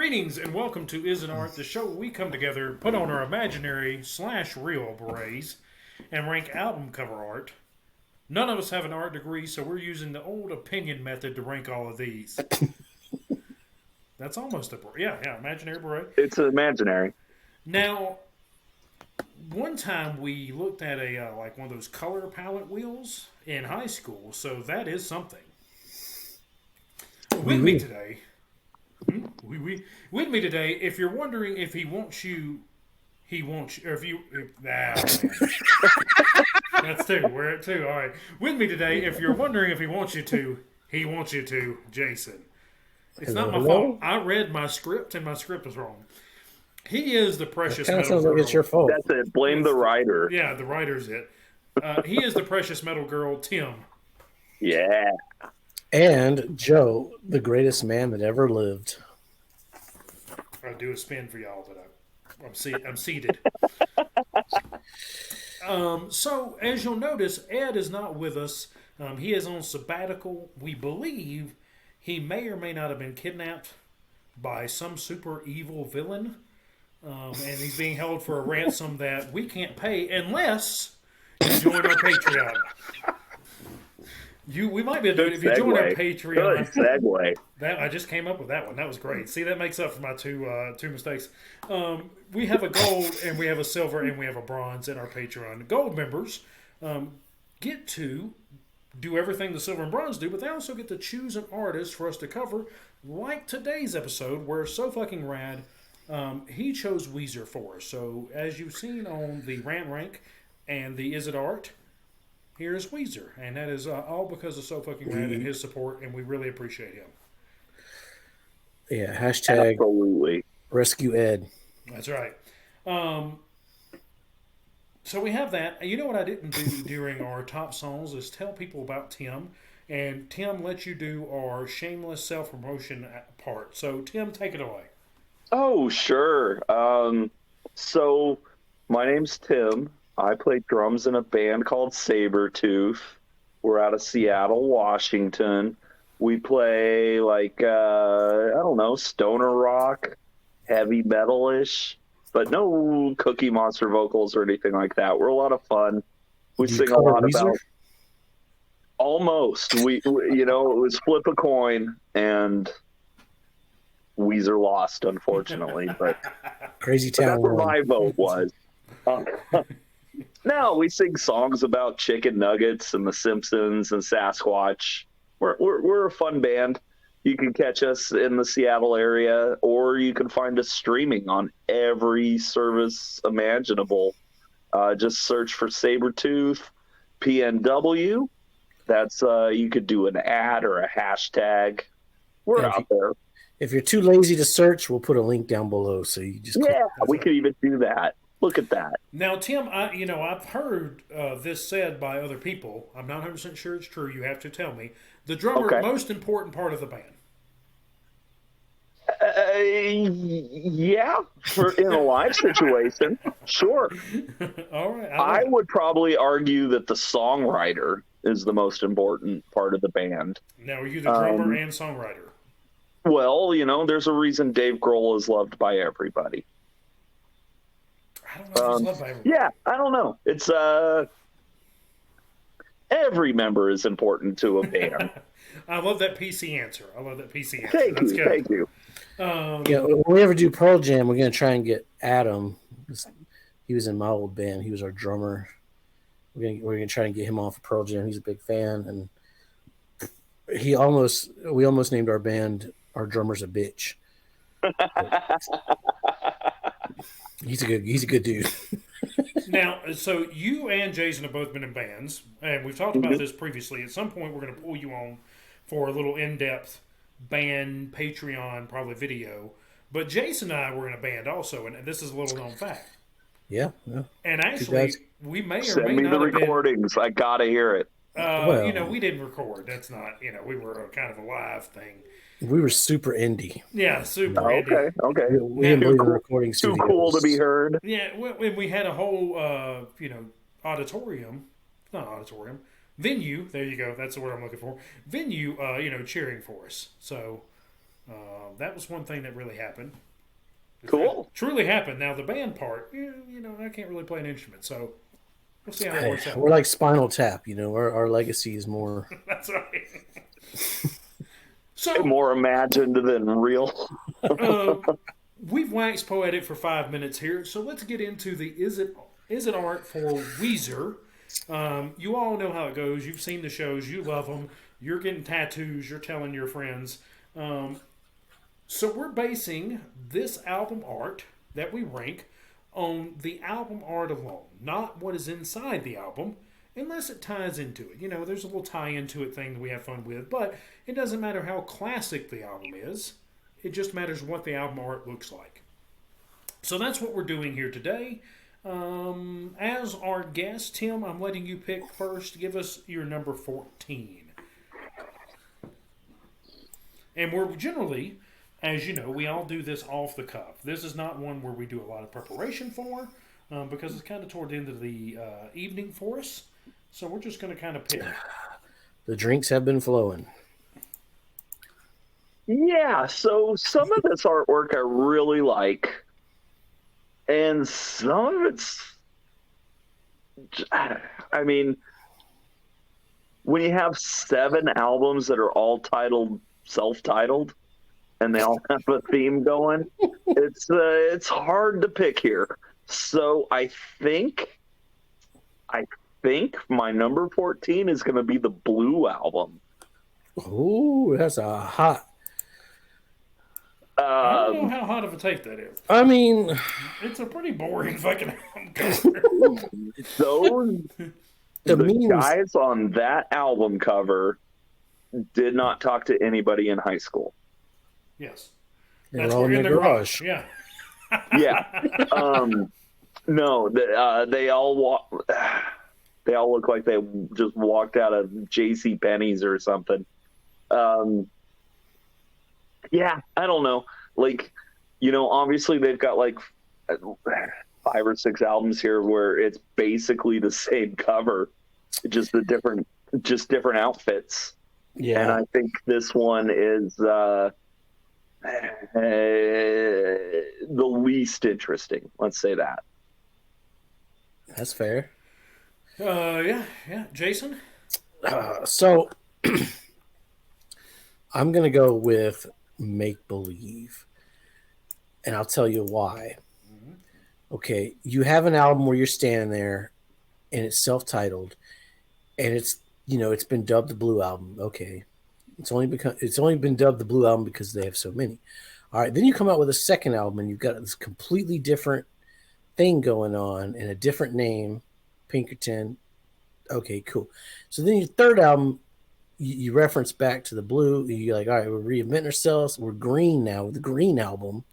Greetings and welcome to Is It Art, the show where we come together, put on our imaginary / real berets, and rank album cover art. None of us have an art degree, so we're using the old opinion method to rank all of these. That's almost a imaginary beret. It's imaginary. Now, one time we looked at a like one of those color palette wheels in high school, so that is something. With me today. With me today, if you're wondering if he wants you, he wants you. Or if you. That's two. We're at two. All right. With me today, if you're wondering if he wants you to, he wants you to, Jason. It's not my fault. I read my script and my script was wrong. He is the precious metal sounds girl. like it's your fault. That's it. Blame the writer. Yeah, the writer's it. He is the precious metal girl, Tim. Yeah. And Joe, the greatest man that ever lived. I'll do a spin for y'all, but I'm seated. So, as you'll notice, Ed is not with us. He is on sabbatical. We believe he may or may not have been kidnapped by some super evil villain. And he's being held for a ransom that we can't pay unless you join our Patreon. We might be able to do it if you join our Patreon. Good segue. That I just came up with that one. That was great. See, that makes up for my two mistakes. We have a gold and we have a silver and we have a bronze in our Patreon. Gold members get to do everything the silver and bronze do, but they also get to choose an artist for us to cover, like today's episode, where so fucking rad. He chose Weezer for us. So, as you've seen on the Rant Rank and the Is It Art, here's Weezer. And that is all because of So Fucking Rad and his support, and we really appreciate him. Yeah, hashtag Absolutely. Rescue Ed. That's right. So we have that. You know what I didn't do during our top songs is tell people about Tim. And Tim lets you do our shameless self-promotion part. So, Tim, take it away. Oh, sure. So, my name's Tim. I play drums in a band called Sabretooth. We're out of Seattle, Washington. We play stoner rock, heavy metal-ish, but no Cookie Monster vocals or anything like that. We're a lot of fun. We sing a lot about... Almost. We it was flip a coin, and Weezer lost, unfortunately. But Crazy Town. That's where my vote was. No, we sing songs about chicken nuggets and The Simpsons and Sasquatch. We're a fun band. You can catch us in the Seattle area, or you can find us streaming on every service imaginable. Just search for Sabretooth PNW. That's you could do an ad or a hashtag. We're out there. If you're too lazy to search, we'll put a link down below, so you just we could even do that. Look at that. Now, Tim, I've heard this said by other people. I'm not 100% sure it's true. You have to tell me. The drummer, most important part of the band. Yeah, in a live situation, sure. All right. I would probably argue that the songwriter is the most important part of the band. Now, are you the drummer and songwriter? Well, there's a reason Dave Grohl is loved by everybody. I don't know if he's loved by everybody. Yeah, I don't know. It's every member is important to a band. I love that PC answer. Thank you. When we ever do Pearl Jam, we're going to try and get Adam. He was in my old band. He was our drummer. We're going to try and get him off of Pearl Jam. He's a big fan, and we almost named our band our drummer's a bitch. He's a good dude. Now, so you and Jason have both been in bands, and we've talked about this previously. At some point, we're going to pull you on for a little in-depth band Patreon, probably video. But Jason and I were in a band also, and this is a little known fact. Yeah. And actually, we may or Send may me not the have recordings. I gotta hear it. We didn't record. That's not, we were a kind of a live thing. We were super indie. Yeah, super indie. Okay. We didn't believe in recording studios. Too cool to be heard. Yeah, we had a whole, auditorium. Not auditorium. Venue. There you go. That's the word I'm looking for. Venue, cheering for us. So, That was one thing that really happened. Cool. Truly happened. Now the band part, I can't really play an instrument, so we'll see how that works out. We're like Spinal Tap, our legacy is more. That's right. So More imagined than real. we've waxed poetic for 5 minutes here, so let's get into the Is It Art for Weezer. You all know how it goes. You've seen the shows. You love them. You're getting tattoos. You're telling your friends. So we're basing this album art that we rank on the album art alone, not what is inside the album, unless it ties into it. There's a little tie into it thing that we have fun with, but it doesn't matter how classic the album is. It just matters what the album art looks like. So that's what we're doing here today. As our guest, Tim, I'm letting you pick first. Give us your number 14. And we're generally, as you know, we all do this off the cuff. This is not one where we do a lot of preparation for, because it's kind of toward the end of the evening for us. So we're just going to kind of pick. The drinks have been flowing. Yeah, so some of this artwork I really like, and some of it's, I mean, when you have 7 albums that are all self-titled, and they all have a theme going, it's hard to pick here. So I think my number 14 is going to be the Blue album. Ooh, that's a hot. I don't know how hot of a take that is. I mean, it's a pretty boring fucking album cover. The guys on that album cover did not talk to anybody in high school. Yes. That's where in the garage. Yeah. Yeah. No, they all look like they just walked out of J.C. Penney's or something. Yeah, I don't know. Like, obviously they've got like 5 or 6 albums here where it's basically the same cover, just different outfits. Yeah. And I think this one is the least interesting. Let's say that. That's fair. Yeah. Jason? So I'm going to go with Make Believe. And I'll tell you why. Mm-hmm. Okay, you have an album where you're standing there and it's self-titled and it's been dubbed the Blue Album. Okay. It's only been dubbed the Blue Album because they have so many. All right, then you come out with a second album and you've got this completely different thing going on and a different name, Pinkerton. Okay, cool. So then your third album, you reference back to the blue. You're like, all right, we're reinventing ourselves. We're green now with the Green album.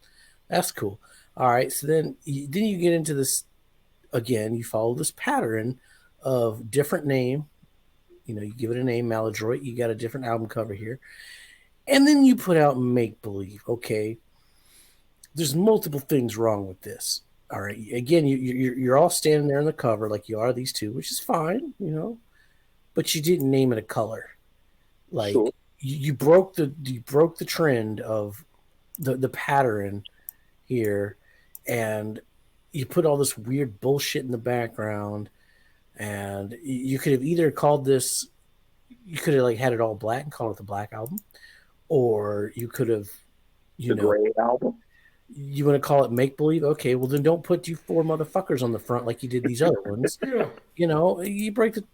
That's cool. All right, so then you get into this again. You follow this pattern of different name. You give it a name, Maladroit. You got a different album cover here. And then you put out Make Believe. Okay, there's multiple things wrong with this. All right, again, you're all standing there on the cover like you are these two, which is fine, but you didn't name it a color. Like sure. you broke the trend of the pattern here, and you put all this weird bullshit in the background. And you could have either called this, you could have like had it all black and called it the Black Album, or you could have, the Gray Album. You want to call it Make Believe? Okay, well then don't put you 4 motherfuckers on the front like you did these other ones. Yeah. You break the,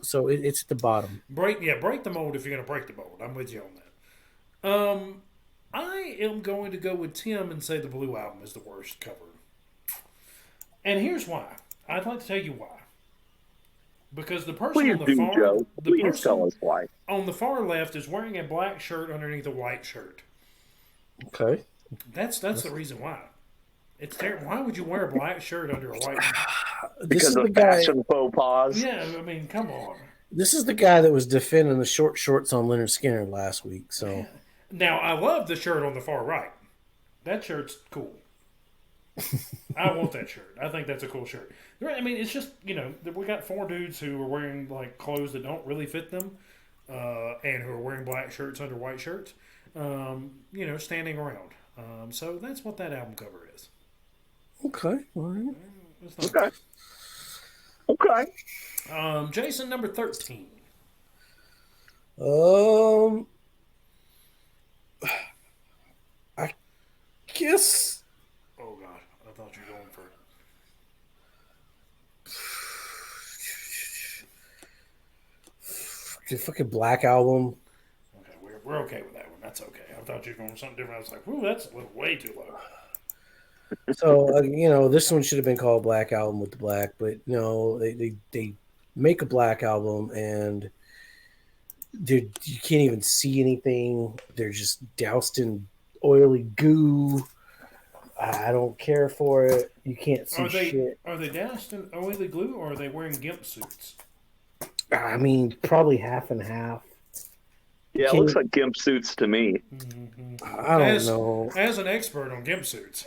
so it's at the bottom. Break the mold if you're going to break the mold. I'm with you on that. I am going to go with Tim and say the Blue Album is the worst cover. And here's why. I'd like to tell you why. Because the person on the far, Joe. Please tell us why. On the far left is wearing a black shirt underneath a white shirt. Okay. That's the reason why. It's terrible. Why would you wear a black shirt under a white shirt? Because of fashion faux pas. Yeah, I mean, come on. This is the guy that was defending the short shorts on Leonard Skinner last week. So yeah. Now I love the shirt on the far right. That shirt's cool. I want that shirt. I think that's a cool shirt. I mean, it's just, we got 4 dudes who are wearing like clothes that don't really fit them, and who are wearing black shirts under white shirts. standing around. So that's what that album cover is. Okay. All right. It's not Okay. Okay. Jason, number 13. Um, I guess Oh, God. I thought you were going for the fucking Black Album. Okay, we're okay with that one. That's okay. I thought you were going for something different. I was like, whoo, that's a little way too low. So this one should have been called Black Album with the Black, but no, they make a Black Album and you can't even see anything. They're just doused in oily goo. I don't care for it. You can't see shit. Are they doused in oily glue or are they wearing gimp suits? I mean, probably half and half. Yeah, it looks like gimp suits to me. I don't know. As an expert on gimp suits.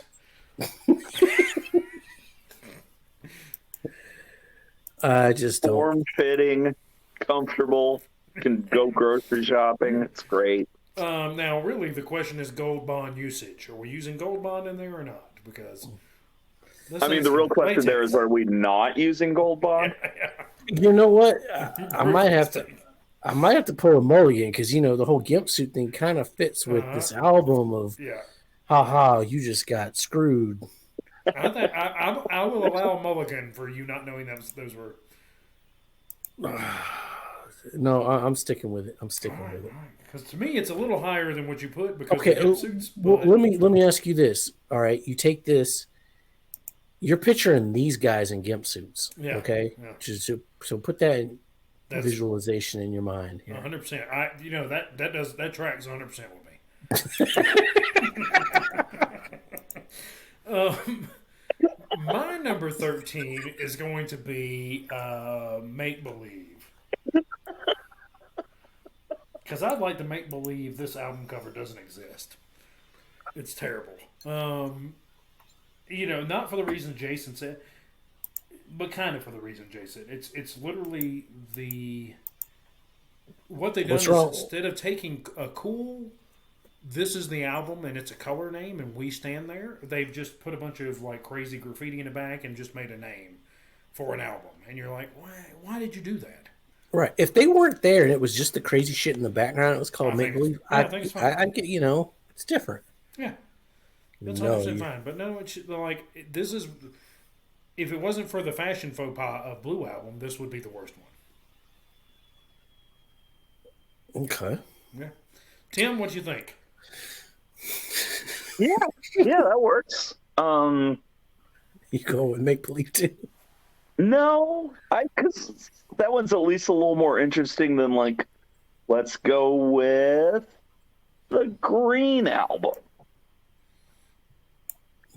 I just don't. Form-fitting, comfortable, can go grocery shopping. It's great. Now, really, the question is Gold Bond usage. Are we using Gold Bond in there or not? Because I mean, the real question there is: are we not using Gold Bond? You know what? I might have to pull a mulligan because the whole gimp suit thing kind of fits with this album of haha, you just got screwed. I will allow a mulligan for you not knowing those were. No, I'm sticking with it. I'm sticking with it. Because to me, it's a little higher than what you put because Okay, of gimp suits. well, let me ask you this. All right, you take this. You're picturing these guys in gimp suits. Yeah. Okay. Yeah. So put that in visualization in your mind. 100%. That tracks 100% with me. My number 13 is going to be Make Believe. Because I'd like to make believe this album cover doesn't exist. It's terrible. Not for the reason Jason said, but kind of for the reason Jason. It's literally what they've done is instead of taking a cool, this is the album and it's a color name and we stand there, they've just put a bunch of like crazy graffiti in the back and just made a name for an album. And you're like, why did you do that? Right. If they weren't there and it was just the crazy shit in the background, it was called Make Believe. I think it's fine. I get, it's different. Yeah. That's 100% fine. But no, it's like, this is, if it wasn't for the fashion faux pas of Blue Album, this would be the worst one. Okay. Yeah. Tim, what do you think? Yeah, that works. You go with Make Believe too? No, because that one's at least a little more interesting than like, let's go with the Green Album.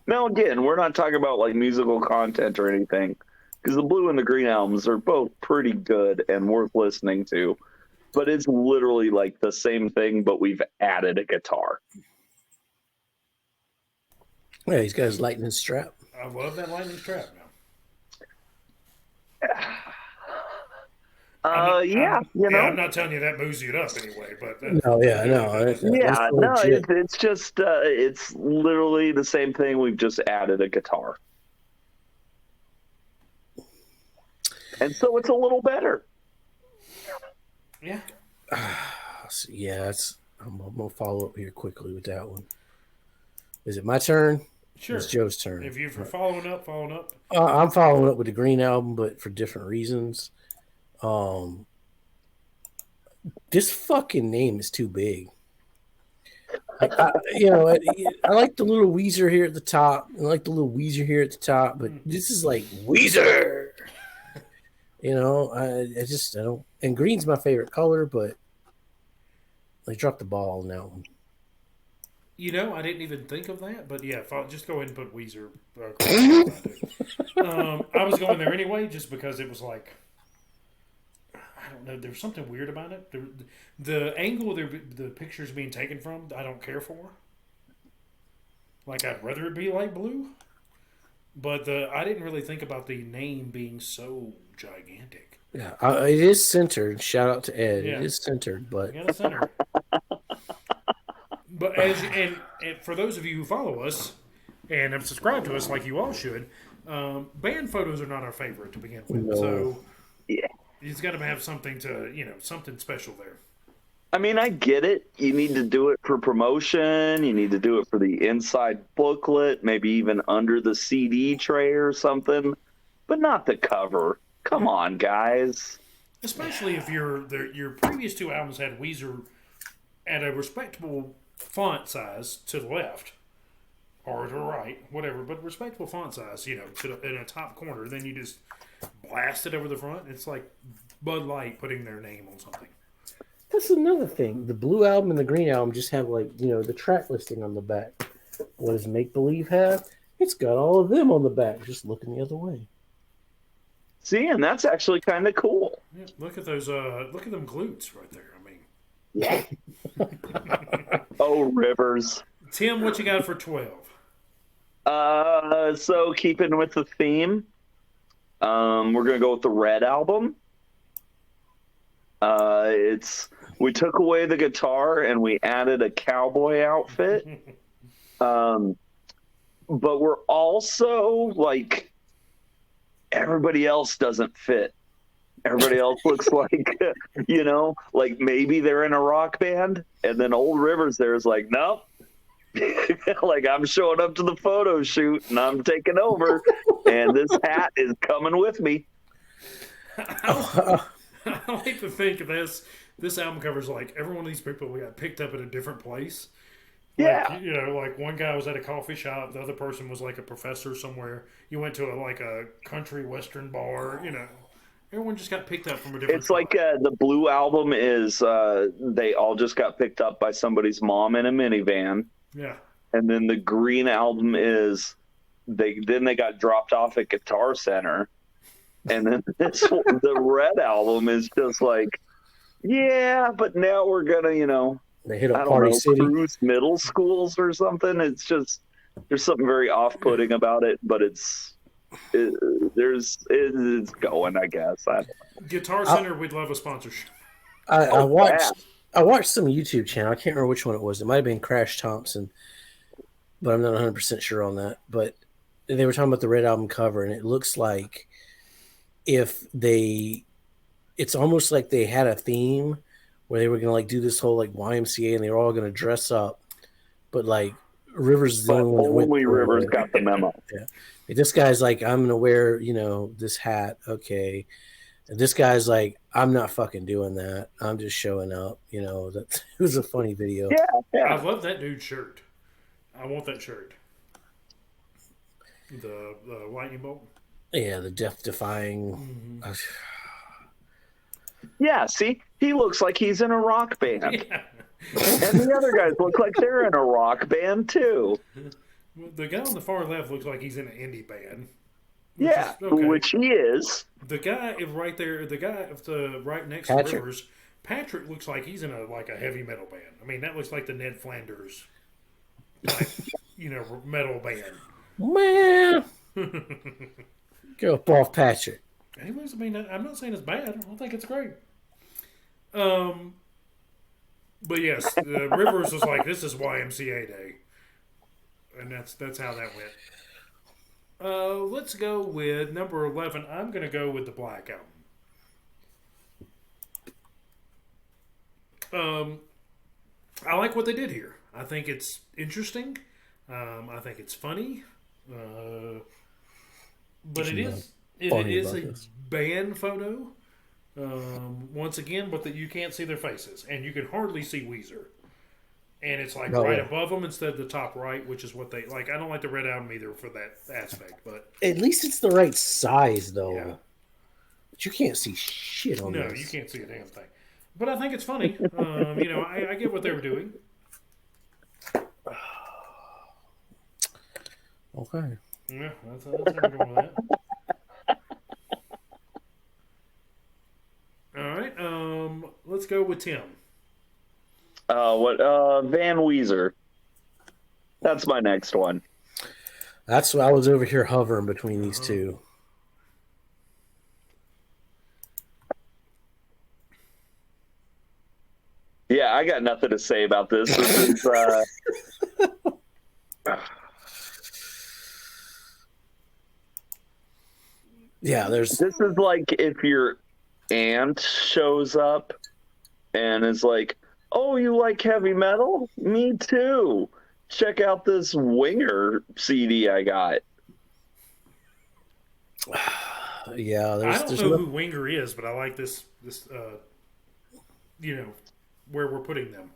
Now, again, we're not talking about like musical content or anything, because the Blue and the Green albums are both pretty good and worth listening to. But it's literally like the same thing, but we've added a guitar. Yeah, he's got his lightning strap. I love that lightning strap now. I'm not telling you that moves it up anyway, but it's just it's literally the same thing. We've just added a guitar, and so it's a little better. Yeah. Yeah, I'm gonna follow up here quickly with that one. Is it my turn? Sure. It's Joe's turn. If you're following up. I'm following up with the Green Album, but for different reasons. This fucking name is too big. I like the little Weezer here at the top. But this is like Weezer. I don't. And green's my favorite color, but they dropped the ball on that one. I didn't even think of that, but yeah, just go ahead and put Weezer. I was going there anyway, just because it was like, I don't know, there was something weird about it. The angle the picture's being taken from, I don't care for. Like, I'd rather it be light blue, but I didn't really think about the name being so gigantic. Yeah, it is centered. Shout out to Ed. Yeah. It is centered, but you got a center. But and for those of you who follow us and have subscribed to us, like you all should, band photos are not our favorite to begin with. No. So Yeah. he's got to have something to something special there. I mean, I get it. You need to do it for promotion. You need to do it for the inside booklet, maybe even under the CD tray or something, but not the cover. Come on, guys. Especially if your previous two albums had Weezer at a respectable font size to the left or to the right, whatever, but respectable font size, in a top corner. Then you just blast it over the front. It's like Bud Light putting their name on something. That's another thing. The blue album and the green album just have the track listing on the back. What does Make Believe have? It's got all of them on the back, just looking the other way. See, and that's actually kind of cool. Yeah, look at those. Look at them glutes right there. I mean, yeah. Oh, Rivers. Tim, what you got for 12? So keeping with the theme, we're gonna go with the Red album. We took away the guitar and we added a cowboy outfit. But we're also like, everybody else doesn't fit. Everybody else looks like, like maybe they're in a rock band, and then old Rivers there is like, nope. Like, I'm showing up to the photo shoot and I'm taking over, and this hat is coming with me. I like to think of this album covers like every one of these people got picked up at a different place. Like, Yeah. Like one guy was at a coffee shop, the other person was like a professor somewhere. You went to a country western bar, Everyone just got picked up from a different It's like the Blue album is they all just got picked up by somebody's mom in a minivan. Yeah. And then the Green album is they got dropped off at Guitar Center. And then the Red album is just like, yeah, but now we're gonna, they hit a Party City, cruise middle schools or something. It's just, there's something very off-putting about it, but it's going, I guess. Guitar Center, we'd love a sponsorship. I watched some YouTube channel. I can't remember which one it was. It might have been Crash Thompson, but I'm not 100% sure on that. But they were talking about the Red album cover, and it looks like it's almost like they had a theme where they were going to do this whole YMCA, and they were all going to dress up, but Rivers is the only one that went. Only Rivers got the memo. Yeah. This guy's like, I'm going to wear, this hat. Okay. And this guy's like, I'm not fucking doing that. I'm just showing up. It was a funny video. Yeah. I love that dude's shirt. I want that shirt. The lightning bolt. Yeah, the death-defying. Mm-hmm. Yeah, see? He looks like he's in a rock band. Yeah. And the other guys look like they're in a rock band, too. The guy on the far left looks like he's in an indie band. Which he is. The guy right there, the guy right next Patrick. to Rivers, Patrick looks like he's in a heavy metal band. I mean, that looks like the Ned Flanders metal band. Man. Go up off Patrick. Anyways, I mean, I'm not saying it's bad. I don't think it's great. But yes, Rivers was like, this is YMCA Day. And that's how that went. Let's go with number 11. I'm going to go with the Black Album. I like what they did here. I think it's interesting. I think it's funny. But it is a band photo. Once again, but that you can't see their faces. And you can hardly see Weezer. And it's above them instead of the top right, which is what they like. I don't like the Red Album either for that aspect, but at least it's the right size, though. Yeah. But you can't see shit on this. No, you can't see a damn thing. But I think it's funny. I get what they were doing. Okay. Yeah, that's how we're going with that. All right. Let's go with Tim. Van Weezer. That's my next one. That's why I was over here hovering between these two. Yeah, I got nothing to say about this. This is Yeah, there's this is like if your aunt shows up and is like, "Oh, you like heavy metal? Me too. Check out this Winger CD I got." yeah, I don't there's know no, who Winger is, but I like this where we're putting them.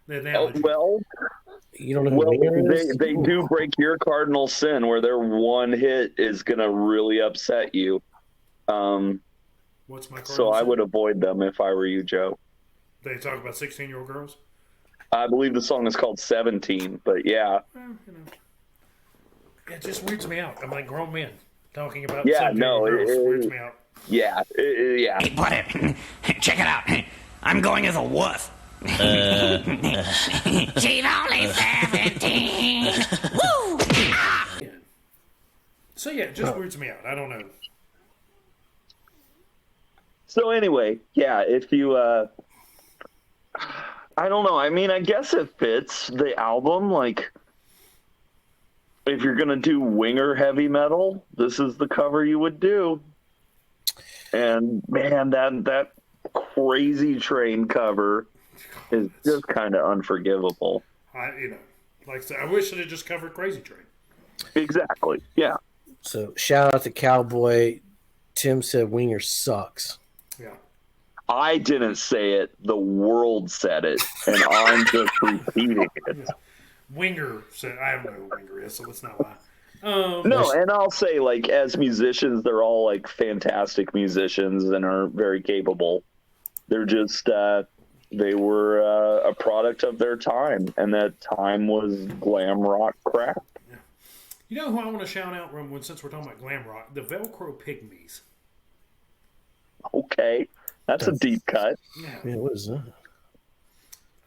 The Oh, analogy. you don't know who well, Winger is? they do break your cardinal sin where their one hit is gonna really upset you. What's my So cardinal I sin? would avoid them if I were you, Joe. They talk about 16-year-old girls. I believe the song is called 17, but yeah. Well, it just weirds me out. I'm like grown men talking about Yeah, 17-year-old no, girls. Weirds me out. yeah. Hey, buddy, check it out. I'm going as a wuss. She's only 17. Woo! So yeah, it just weirds me out. I don't know. So anyway, yeah, if you I don't know. I mean, I guess it fits the album. Like, if you're gonna do Winger heavy metal, this is the cover you would do. And man, that Crazy Train cover is just kind of unforgivable. Like I said, I wish it had just covered Crazy Train. Exactly. Yeah. So shout out to Cowboy. Tim said Winger sucks. Yeah. I didn't say it. The world said it, and I'm just repeating it. Winger said, I don't know who Winger is, so let's not lie. No, and I'll say, like, as musicians, they're all, like, fantastic musicians and are very capable. They're just, they were a product of their time, and that time was glam rock crap. Yeah. You know who I want to shout out, since we're talking about glam rock? The Velcro Pygmies. Okay, that's a deep cut. Yeah, what is that?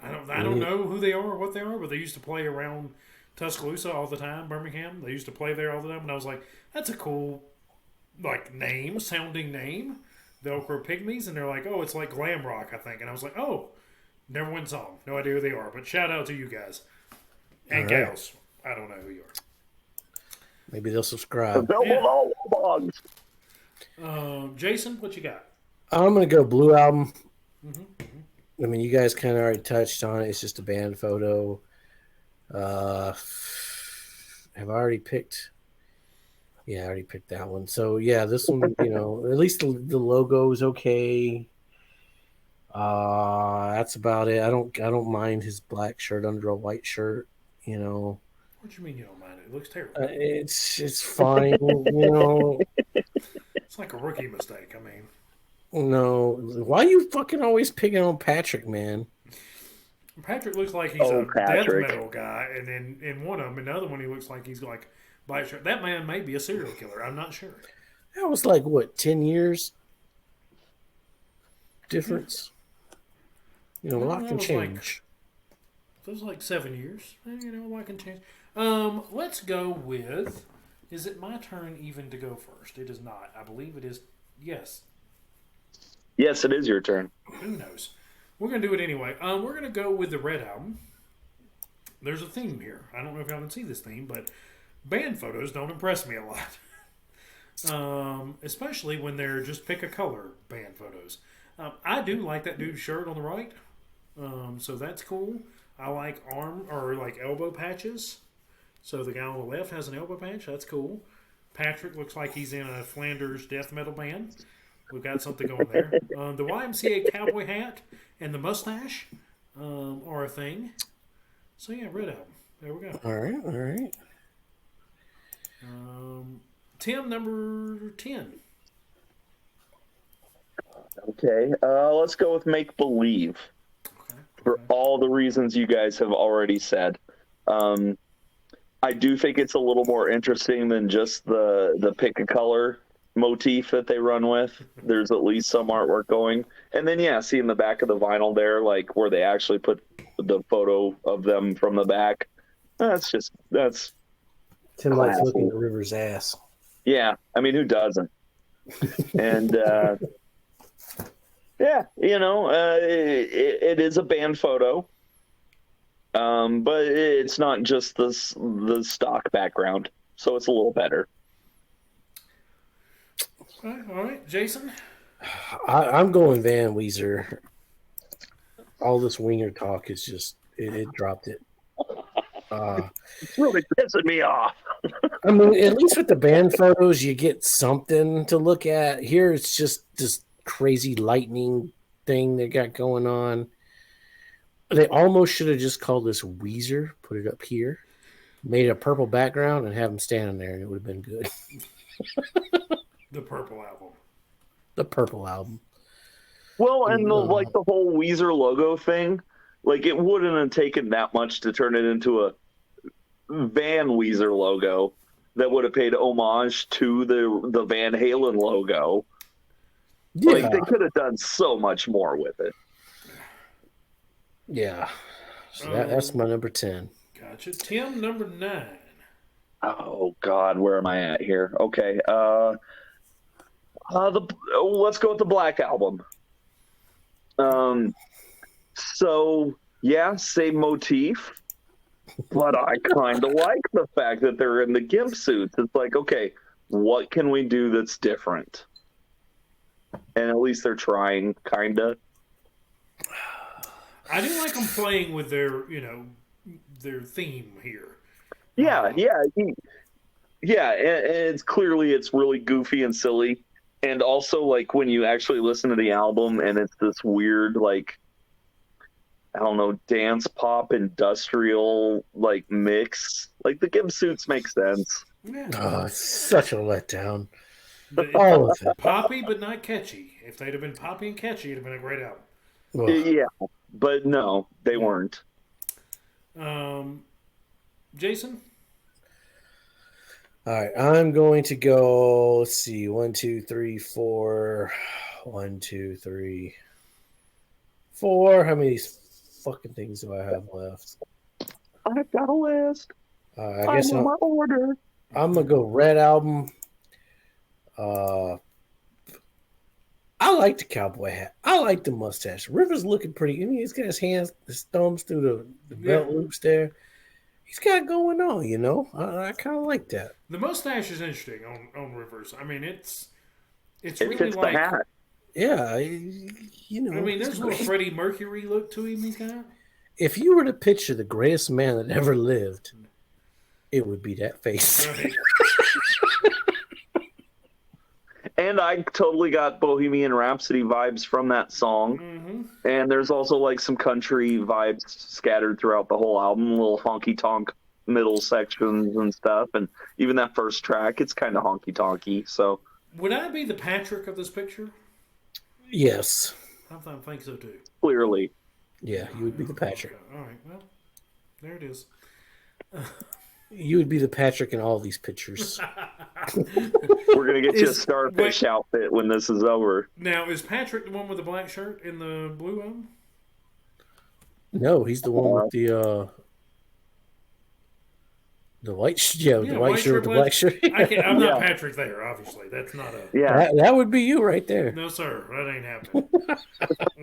I don't know who they are or what they are, but they used to play around Tuscaloosa all the time, Birmingham. They used to play there all the time, and I was like, that's a cool, like, sounding name, Velcro Pygmies, and they're like, oh, it's like glam rock, I think, and I was like, oh, never went saw them, no idea who they are, but shout out to you guys and gals. I don't know who you are. Maybe they'll subscribe. All blogs. Jason, what you got? I'm gonna go Blue Album. I mean, you guys kind of already touched on it. It's just a band photo. Have I already picked? Yeah, I already picked that one. So yeah, this one, at least the logo is okay. That's about it. I don't mind his black shirt under a white shirt. What do you mean you don't mind it? It looks terrible. It's fine. It's like a rookie mistake. I mean, no, why are you fucking always picking on Patrick, man? Patrick looks like he's a Patrick. death metal guy, and then in one of them, another one, he looks like he's like black shirt. That man may be a serial killer. I'm not sure. That was like what, 10 years difference? A lot can change. It was like 7 years. A lot can change. Let's go with. Is it my turn even to go first? It is not. I believe it is. Yes. Yes, it is your turn. Who knows? We're going to do it anyway. We're going to go with the Red Album. There's a theme here. I don't know if y'all can see this theme, but band photos don't impress me a lot. Especially when they're just pick a color band photos. I do like that dude's shirt on the right. So that's cool. I like arm or like elbow patches. So the guy on the left has an elbow patch. That's cool. Patrick looks like he's in a Flanders death metal band. We've got something going there. The YMCA cowboy hat and the mustache are a thing. So yeah, Red Album. There we go. All right. Tim, number 10. Okay, let's go with Make Believe. Okay. For all the reasons you guys have already said. I do think it's a little more interesting than just the pick a color motif that they run with. There's at least some artwork going. And then, yeah, seeing the back of the vinyl there, like where they actually put the photo of them from the back. That's Tim likes looking at River's ass. Yeah, I mean, who doesn't? And Yeah, it is a band photo, but it's not just the stock background, so it's a little better. All right, Jason. I'm going Van Weezer. All this winger talk is just it dropped it. It's really pissing me off. I mean, at least with the band photos, you get something to look at. Here, it's just this crazy lightning thing they got going on. They almost should have just called this Weezer, put it up here, made a purple background, and have them standing there, and it would have been good. The Purple Album. The purple album. Well, and the whole Weezer logo thing, like it wouldn't have taken that much to turn it into a Van Weezer logo that would have paid homage to the Van Halen logo. Yeah. Like they could have done so much more with it. Yeah. So that's my number 10. Gotcha. Tim, number 9. Oh God, where am I at here? Okay. Let's go with the Black Album. So yeah, same motif, but I kind of like the fact that they're in the gimp suits. It's like, okay, what can we do that's different? And at least they're trying, kind of. I do like them playing with their, their theme here. Yeah. And it's really goofy and silly. And also, like, when you actually listen to the album and it's this weird, like, I don't know, dance pop industrial, like, mix. Like, the gimp suits make sense. Yeah. Oh, it's such a letdown. All of it. Poppy, but not catchy. If they'd have been poppy and catchy, it'd have been a great album. Well, Yeah, but no, they weren't. Jason? all right, I'm going to go. Let's see, 1, 2, 3, 4. 1, 2, 3, 4. How many fucking things do I have left? I've got a list. I guess I'm on my order. I'm gonna go Red Album. I like the cowboy hat. I like the mustache. Rivers looking pretty. I mean, he's got his thumbs through the belt loops there. He's got it going on, I kind of like that. The mustache is interesting on Rivers. I mean, it really fits like the hat. Yeah, I mean, there's a little Freddie Mercury look to him. He's got. If you were to picture the greatest man that ever lived, it would be that face. Right. And I totally got Bohemian Rhapsody vibes from that song. Mm-hmm. And there's also like some country vibes scattered throughout the whole album, little honky tonk middle sections and stuff. And even that first track, it's kind of honky tonky. So Would I be the Patrick of this picture? Yes. I think so too. clearly, Yeah, you would be the Patrick. All right. Well, there it is. You would be the Patrick in all these pictures. we're going to get you a starfish outfit when this is over. Now, is Patrick the one with the black shirt and the blue one? No, he's the one with the white the white shirt with the black shirt. I'm not Patrick there, obviously. That's not a... Yeah. That would be you right there. No, sir. That ain't happening.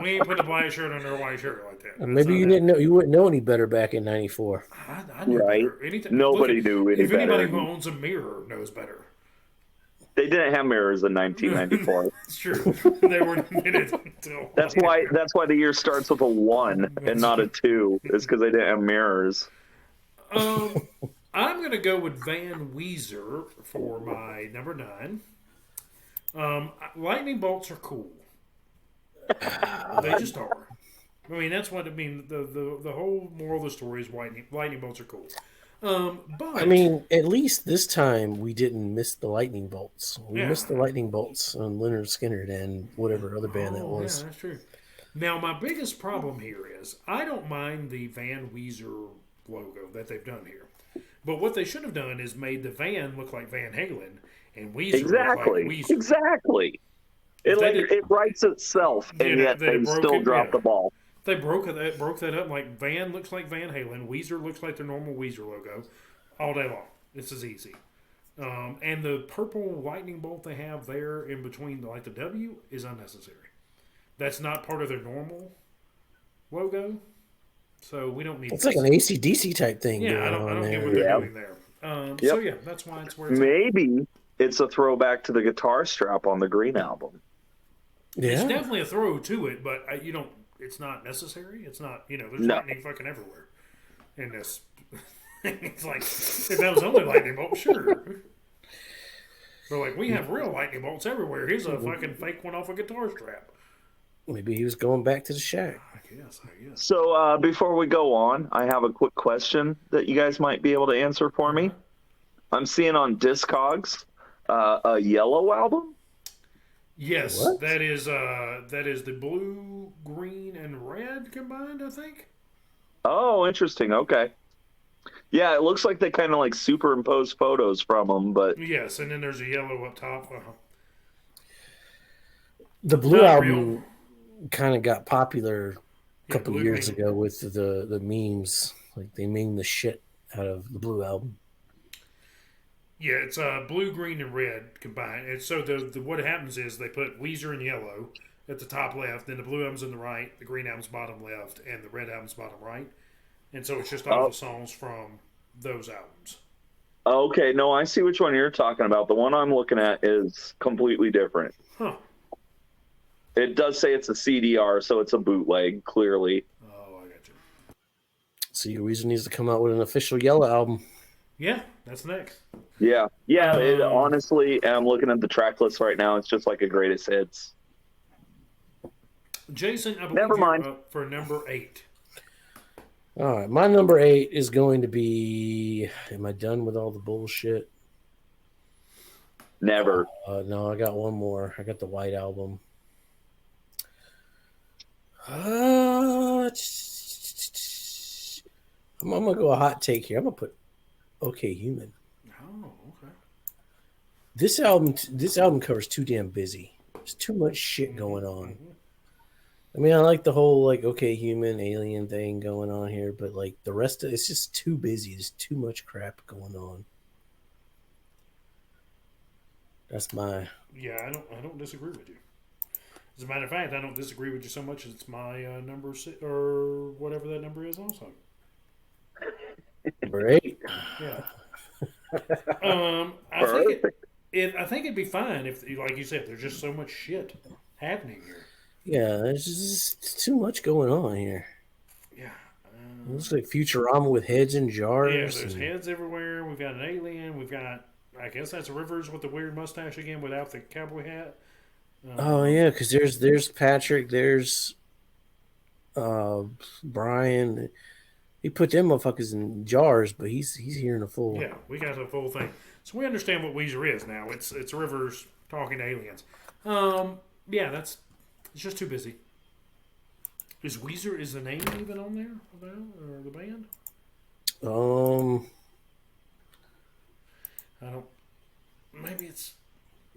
We ain't put a black shirt under a white shirt like that. Maybe you didn't know. You wouldn't know any better back in '94. I knew Right. better. Nobody knew any If anybody better. who owns a mirror knows better. They didn't have mirrors in 1994. It's true. They weren't invented until... That's why the year starts with a 1 and not a 2. It's because they didn't have mirrors. I'm going to go with Van Weezer for my number 9. Lightning bolts are cool. They just are. I mean, that's what I mean. The whole moral of the story is lightning bolts are cool. But I mean, at least this time we didn't miss the lightning bolts. We missed the lightning bolts on Leonard Skinner and whatever other band that was. Yeah, that's true. Now, my biggest problem here is I don't mind the Van Weezer logo that they've done here. But what they should have done is made the van look like Van Halen and Weezer look like Weezer. Exactly. It writes itself, and yet they still drop the ball. They broke that up. Like Van looks like Van Halen, Weezer looks like their normal Weezer logo, all day long. This is easy. And the purple lightning bolt they have there in between, the W, is unnecessary. that's not part of their normal logo. So we don't need It's this. like an AC/DC type thing Yeah, going I on don't get there. what they're Yeah. doing there. Yep. So yeah, that's why it's where it's at. Maybe it's a throwback to the guitar strap on the Green album. It's Yeah. definitely a throw to it, but you don't. It's not necessary. It's not. There's No. lightning fucking everywhere in this. It's like if that was only lightning bolt, sure. But like we have real lightning bolts everywhere. Here's a fucking fake one off a guitar strap. Maybe he was going back to the shack. I guess. So before we go on, I have a quick question that you guys might be able to answer for me. I'm seeing on Discogs a Yellow album. Yes, What? that is the blue, green, and red combined. I think. Oh, interesting. Okay. Yeah, it looks like they kind of like superimpose photos from them, but Yes, and then there's a yellow up top. The Blue Not album kind of got popular a couple Blue years Green. ago with the memes. Like they meme the shit out of the Blue album. Yeah, it's blue, green, and red combined. And so what happens is they put Weezer in yellow at the top left, then the blue album's in the right, the green album's bottom left, and the red album's bottom right. And so it's just all the songs from those albums. okay, no, I see which one you're talking about. The one I'm looking at is completely different. Huh. It does say it's a CDR, so it's a bootleg, clearly. Oh, I got you. So your Weezer needs to come out with an official Yellow album. Yeah, that's next. Yeah. Honestly, I'm looking at the track list right now. It's just like a greatest hits. Jason, I believe Never mind. you're up for number 8. All right, my number 8 is going to be. Am I done with all the bullshit? Never. No, I got one more. I got the White Album. I'm gonna go a hot take here. I'm gonna put OK Human. Oh, okay. This album cover's too damn busy. There's too much shit going on. I mean, I like the whole like OK Human alien thing going on here, but like the rest of it's just too busy. There's too much crap going on. That's my. Yeah, I don't disagree with you. As a matter of fact, I don't disagree with you so much. It's my number 6 or whatever that number is. Also, Number 8. yeah. I think it'd be fine if, like you said, there's just so much shit happening here. Yeah, there's just too much going on here. Yeah. It looks like Futurama with heads in jars. Yeah, there's and- heads everywhere. We've got an alien. We've got, I guess that's Rivers with the weird mustache again without the cowboy hat. Oh yeah, because there's Patrick, there's Brian. He put them motherfuckers in jars, but he's here in a full. Yeah, we got the full thing. So we understand what Weezer is now. It's Rivers talking to aliens. Yeah, it's just too busy. Is Weezer, is the name even on there or the band? I don't. Maybe it's.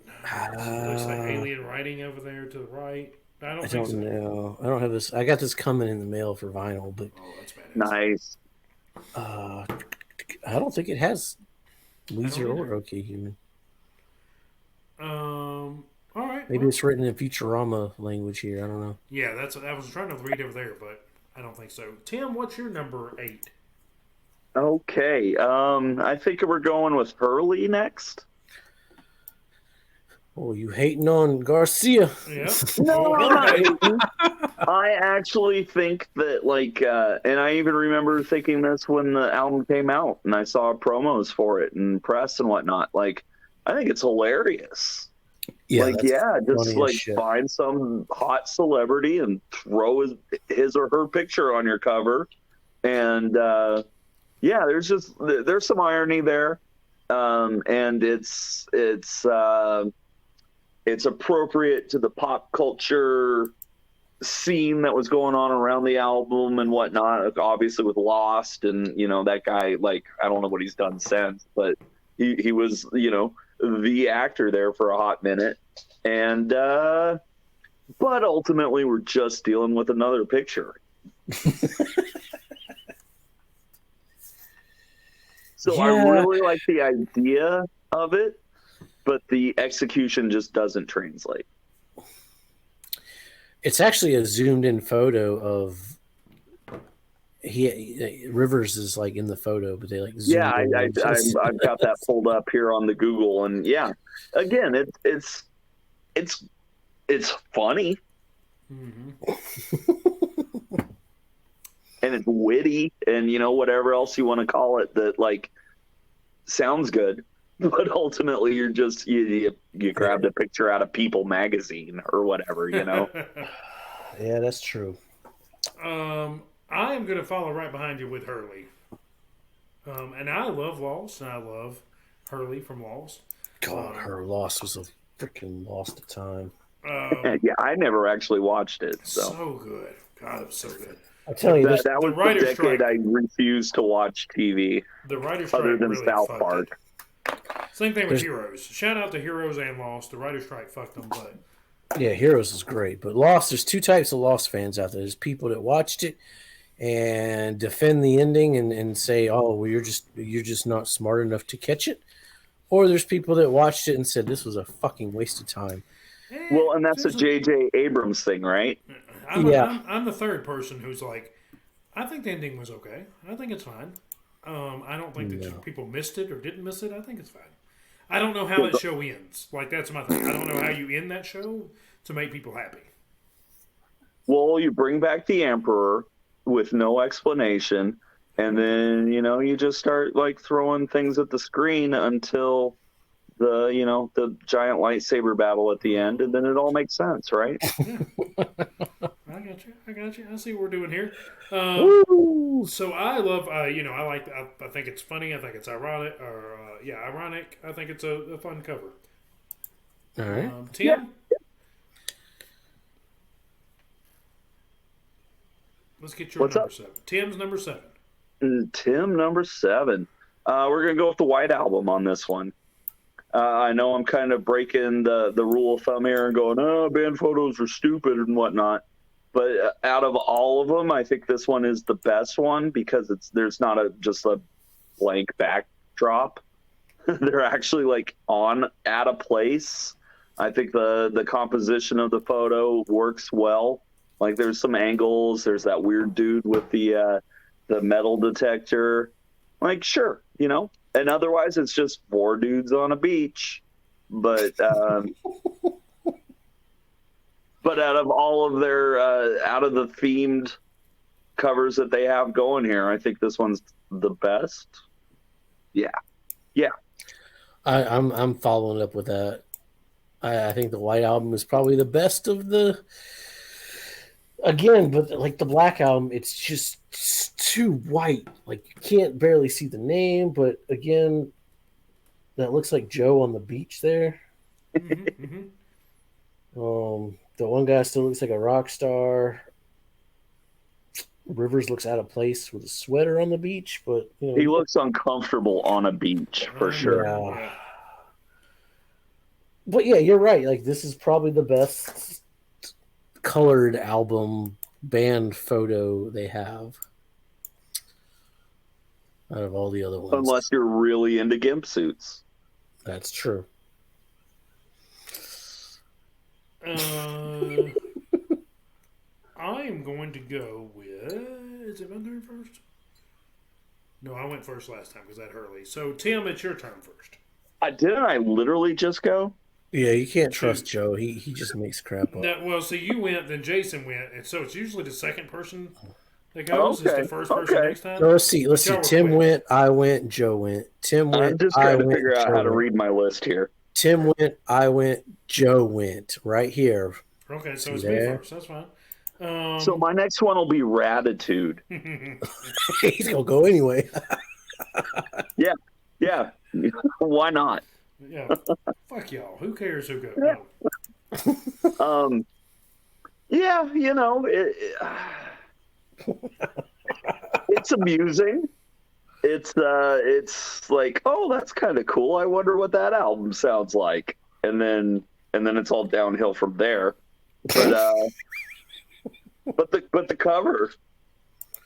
It looks like alien writing over there to the right. I don't I think don't so. know. I don't have this. I got this coming in the mail for vinyl, but Oh, that's badass. Nice. I don't think it has Weezer or either. OK Human. All right. Maybe well, it's written in Futurama language here. I don't know. yeah, I was trying to read over there, but I don't think so. Tim, what's your number 8? Okay. I think we're going with Hurley next. Oh, you hating on Garcia? Yeah. No, Oh, I'm not okay. hating. I actually think that, like, and I even remember thinking this when the album came out and I saw promos for it and press and whatnot. Like, I think it's hilarious. Like, that's yeah, funny just as like shit. find some hot celebrity and throw his or her picture on your cover. And, yeah, there's some irony there. And it's appropriate to the pop culture scene that was going on around the album and whatnot, obviously with Lost and, that guy, like, I don't know what he's done since, but he was, the actor there for a hot minute. And, but ultimately we're just dealing with another picture. So I Yeah. really like the idea of it, but the execution just doesn't translate. It's actually a zoomed in photo of Rivers is like in the photo, but they like Yeah, zoomed in. I've got that pulled up here on the Google, and yeah, again, it's it's funny and it's witty, and whatever else you want to call it that like sounds good, but ultimately you're just you grabbed a picture out of People magazine or whatever. Yeah, that's true. I am going to follow right behind you with Hurley. And I love Lost, and I love Hurley from Lost. God, her loss was a freaking lost of time. Yeah, I never actually watched it, So good. God, it was so good. I tell you, that was the writer's decade strike. I refused to watch TV The writer's other strike than really South fucked Park. it. Same thing with Heroes. Shout out to Heroes and Lost. The writer's strike fucked them, but yeah, Heroes is great, but Lost. There's two types of Lost fans out there. There's people that watched it and defend the ending and say, "Oh, well, you're just not smart enough to catch it," or there's people that watched it and said this was a fucking waste of time. Well, and that's a J.J. Abrams thing, right? I'm the third person who's like, I think the ending was okay. I think it's fine. I don't think that people missed it or didn't miss it. I think it's fine. I don't know how that show ends. Like, that's my thing. I don't know how you end that show to make people happy. Well, you bring back the Emperor with no explanation, and then you just start like throwing things at the screen until the giant lightsaber battle at the end, and then it all makes sense, right? Yeah. I got you. I see what we're doing here. So I love, I think it's funny. I think it's ironic, ironic. I think it's a fun cover. All right, Tim. Yeah. Let's get your number 7. Tim's number 7. Tim, number 7. We're gonna go with the White Album on this one. I know I'm kind of breaking the rule of thumb here and going, oh, band photos are stupid and whatnot. But out of all of them, I think this one is the best one because there's not just a blank backdrop. They're actually like at a place. I think the composition of the photo works well. Like there's some angles. There's that weird dude with the metal detector. Like sure, and otherwise it's just 4 dudes on a beach. But but out of all of their out of the themed covers that they have going here, I think this one's the best. Yeah. I'm following up with that. I think the White Album is probably the best of the. Again, but like the Black Album, it's just too white. Like you can't barely see the name. But again, that looks like Joe on the beach there. The one guy still looks like a rock star. Rivers looks out of place with a sweater on the beach, but he looks uncomfortable on a beach for sure. Yeah. But yeah, you're right. Like this is probably the best colored album band photo they have out of all the other ones. Unless you're really into gimp suits. That's true. I am going to go with. Is it my turn first? No, I went first last time because I had Hurley. So, Tim, it's your turn first. Didn't I literally just go? Yeah, you can't trust Joe. He just makes crap up. Well, so you went, then Jason went, and so it's usually the second person that goes. It's the first person next time. So let's see. Tim went, I went, Joe went. Tim went. I'm just trying to figure out how to read my list here. Tim went, I went, Joe went. Right here. Okay, so it's me first. That's fine. So my next one will be Ratitude. He's gonna go anyway. Yeah. Why not? Yeah. Fuck y'all. Who cares who goes? No. Yeah, it's amusing. It's like, oh, that's kind of cool. I wonder what that album sounds like, and then it's all downhill from there. But the cover,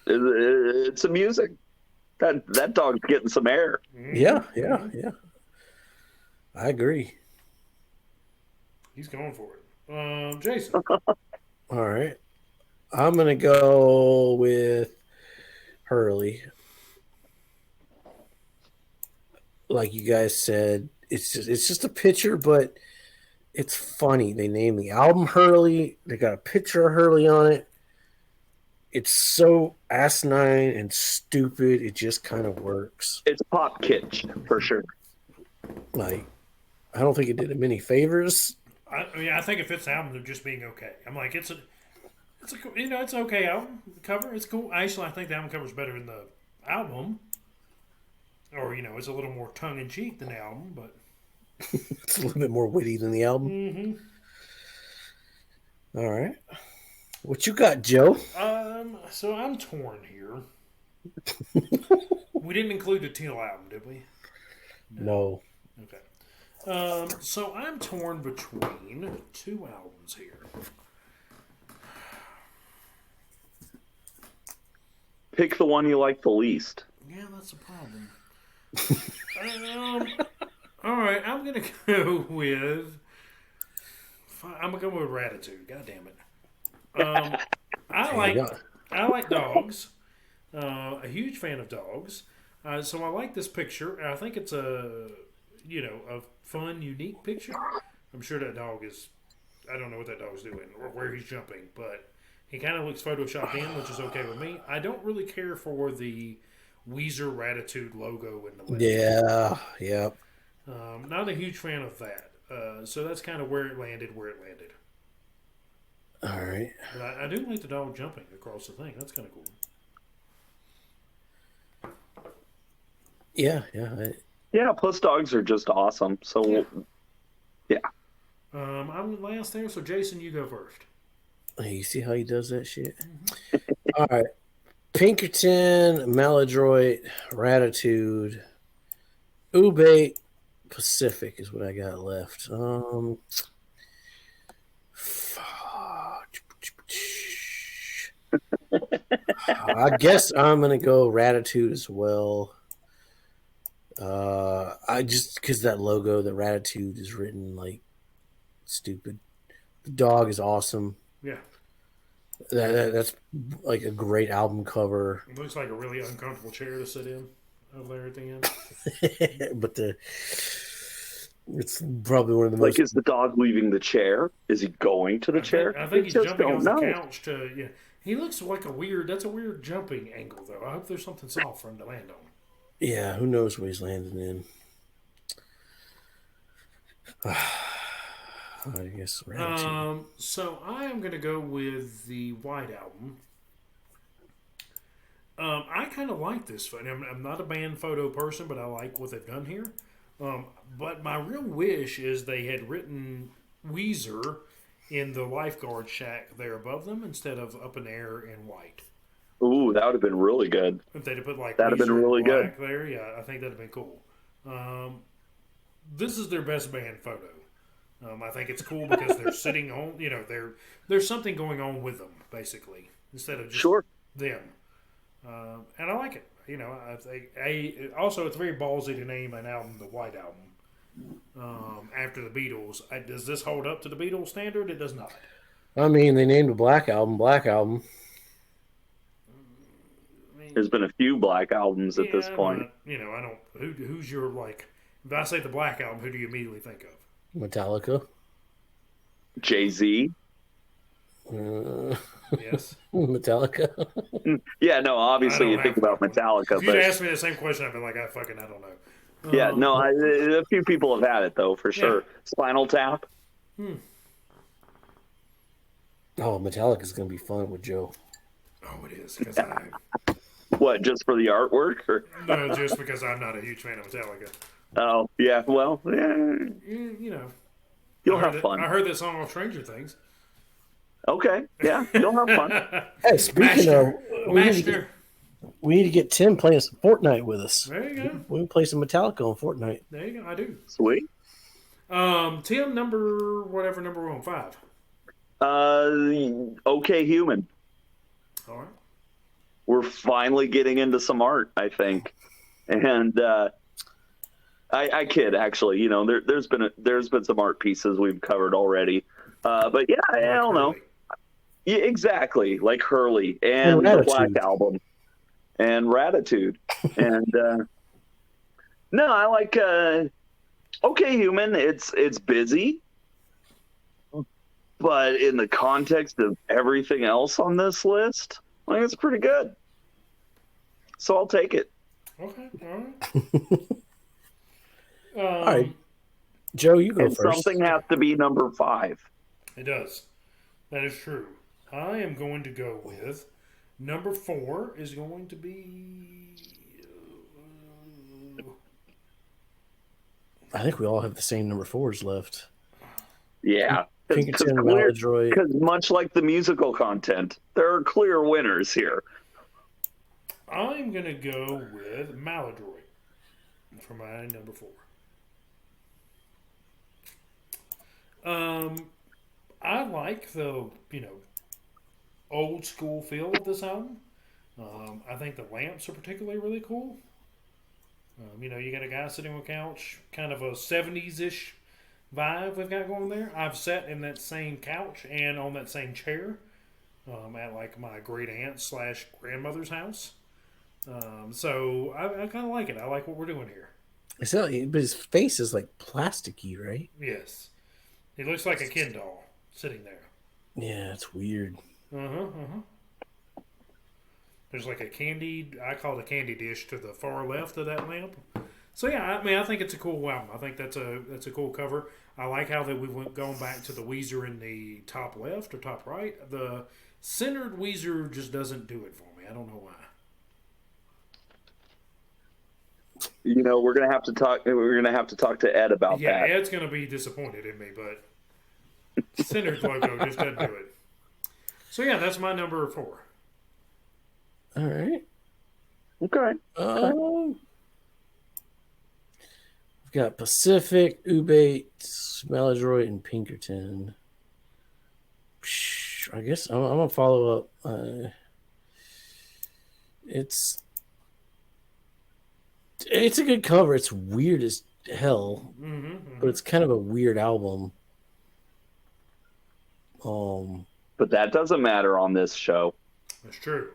it's amusing. That dog's getting some air. Yeah. I agree. He's going for it. Jason. All right. I'm gonna go with Hurley. Like you guys said, it's just a picture, but it's funny. They named the album Hurley. They got a picture of Hurley on it. It's so asinine and stupid. It just kind of works. It's pop kitsch for sure. Like, I don't think it did him any favors. I mean, I think it fits the album of just being okay. I'm like, it's it's an okay album. The cover, it's cool. Actually, I think the album cover is better than the album. Or, it's a little more tongue in cheek than the album, but. It's a little bit more witty than the album. Mm-hmm. All right. What you got, Joe? So I'm torn here. We didn't include the Teal album, did we? No. Okay. So I'm torn between two albums here. Pick the one you like the least. Yeah, that's the problem. All right, I'm gonna go with. I'm gonna go with Ratitude. God damn it. I like dogs. A huge fan of dogs. So I like this picture. I think it's a fun, unique picture. I'm sure that dog is. I don't know what that dog's doing or where he's jumping, but he kind of looks photoshopped in, which is okay with me. I don't really care for the Weezer Ratitude logo in the left. Yeah. Yep. Not a huge fan of that. So that's kind of where it landed. All right. But I do like the dog jumping across the thing. That's kind of cool. Yeah. Yeah, plus dogs are just awesome. So, yeah. I'm last there, so Jason, you go first. Hey, you see how he does that shit? All right. Pinkerton, Maladroit, Ratitude, Ube, Pacific is what I got left. I guess I'm gonna go Ratitude as well. I just because that logo, the Ratitude is written like stupid. The dog is awesome. Yeah. That's like a great album cover. It looks like a really uncomfortable chair to sit in over there at the end. But it's probably one of the Like, most. is the dog leaving the chair? Is he going to the chair? I think he's just jumping off don't the know. couch to. Yeah. He looks like that's a weird jumping angle, though. I hope there's something soft for him to land on. Yeah, who knows what he's landing in? I guess Ratitude. So I am going to go with the White Album. I kind of like this. I'm not a band photo person, but I like what they've done here. But my real wish is they had written Weezer in the lifeguard shack there above them instead of up in the air in white. Ooh, that would have been really good. If they'd have put like That'd have been Weezer in really black there, yeah, I think that'd have been cool. This is their best band photo. I think it's cool because they're sitting on, there's something going on with them, basically, instead of just them. And I like it. I think also it's very ballsy to name an album the White Album after the Beatles. Does this hold up to the Beatles standard? It does not. I mean, they named a Black Album. There's been a few Black albums at this point. But, I don't. Who's your like? If I say the Black Album, who do you immediately think of? Metallica. Jay-Z. Yes. Metallica. Yeah, no, obviously you think about Metallica. If you'd asked me the same question, I'd be like, I don't know. Yeah, no, a few people have had it, though, for sure. Yeah. Spinal Tap. Oh, Metallica's going to be fun with Joe. Oh, it is. Because What, just for the artwork? Or? No, just because I'm not a huge fan of Metallica. Oh, yeah, well, yeah. You'll have fun. I heard that song on Stranger Things. Okay, yeah, you'll have fun. Hey, speaking of, we need to get Tim playing some Fortnite with us. There you go. We can play some Metallica on Fortnite. There you go. I do. Sweet. Tim, number we're on 5. Okay, Human. All right. We're finally getting into some art, I think, and I kid actually. There's been some art pieces we've covered already, but yeah, I don't know. Yeah, exactly, like Hurley And and the Black Ratitude. Album and Ratitude. And no, I like Okay Human. It's busy, but in the context of everything else on this list, I think it's pretty good. So I'll take it. Okay, all All right. right, Joe, you go And first. something has to be number 5. It does. That is true. I am going to go with number 4 is going to be. I think we all have the same number 4s left. Yeah, because Pinkerton, clear, Maladroit. because much like the musical content, there are clear winners here. I'm going to go with Maladroit for my number 4. I like the old school feel of this album. I think the lamps are particularly really cool. You got a guy sitting on a couch, kind of a 70s ish vibe we've got going there. I've sat in that same couch and on that same chair at like my great aunt slash grandmother's house. So I kind of like it. I like what we're doing here. It's not, but his face is like plasticky, right? Yes. He looks like a Ken doll sitting there. Yeah, it's weird. There's like a I call it a candy dish to the far left of that lamp. So yeah, I mean, I think it's a cool album. I think that's a cool cover. I like how that we've gone back to the Weezer in the top left or top right. The centered Weezer just doesn't do it for me. I don't know why. We're gonna have to talk. We're gonna have to talk to Ed about Yeah, that. Ed's gonna be disappointed in me, but centered logo just doesn't do it. So yeah, that's my number 4. All right. Okay. We've got Pacific, Ubate, Maladroit, and Pinkerton. I guess I'm gonna follow up. It's a good cover. It's weird as hell, but it's kind of a weird album. But that doesn't matter on this show. That's true.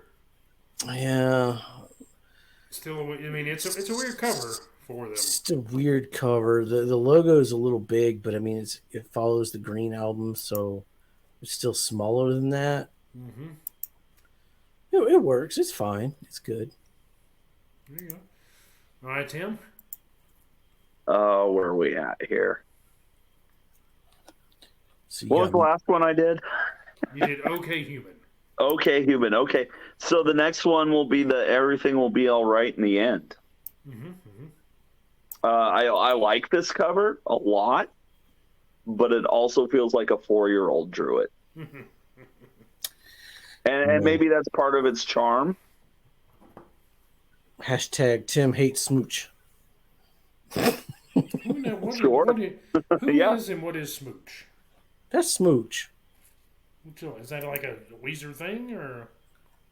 Yeah. Still, I mean, it's a weird cover for them. It's just a weird cover. The logo is a little big, but I mean, it follows the Green Album, so it's still smaller than that. It works. It's fine. It's good. There you go. All right, Tim. Oh, where are we at here? So What was the last one I did? You did Okay Human. Okay Human. Okay, so the next one will be the Everything Will Be All Right in the End. I like this cover a lot, but it also feels like a 4-year-old drew it. And maybe that's part of its charm. Hashtag Tim hates smooch. Sure. Who Yeah. is and what is Smooch? That's smooch. Is that like a Weezer thing or?